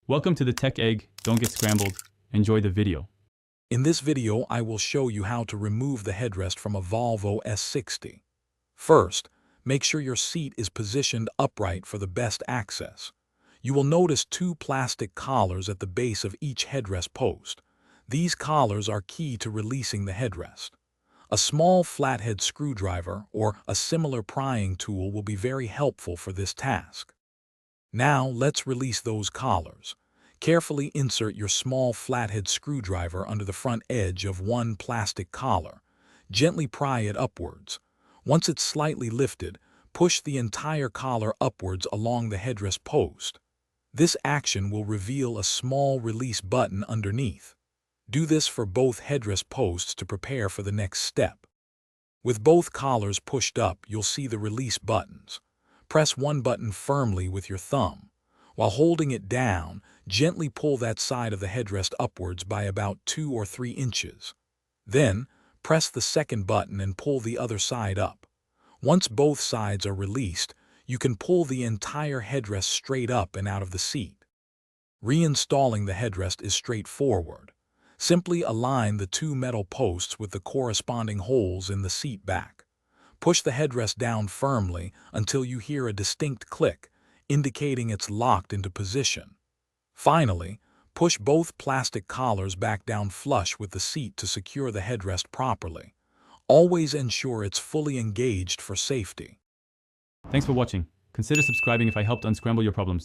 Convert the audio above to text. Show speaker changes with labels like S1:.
S1: Welcome to the Tech Egg. Don't get scrambled. Enjoy the video.
S2: In this video, I will show you how to remove the headrest from a Volvo S60. First, make sure your seat is positioned upright for the best access. You will notice two plastic collars at the base of each headrest post. These collars are key to releasing the headrest. A small flathead screwdriver or a similar prying tool will be very helpful for this task. Now, let's release those collars. Carefully insert your small flathead screwdriver under the front edge of one plastic collar. Gently pry it upwards. Once it's slightly lifted, push the entire collar upwards along the headrest post. This action will reveal a small release button underneath. Do this for both headrest posts to prepare for the next step. With both collars pushed up, you'll see the release buttons. Press one button firmly with your thumb. While holding it down, gently pull that side of the headrest upwards by about 2 or 3 inches. Then, press the second button and pull the other side up. Once both sides are released, you can pull the entire headrest straight up and out of the seat. Reinstalling the headrest is straightforward. Simply align the two metal posts with the corresponding holes in the seat back. Push the headrest down firmly until you hear a distinct click, indicating it's locked into position. Finally, push both plastic collars back down flush with the seat to secure the headrest properly. Always ensure it's fully engaged for safety.
S1: Thanks for watching. Consider subscribing if I helped unscramble your problems.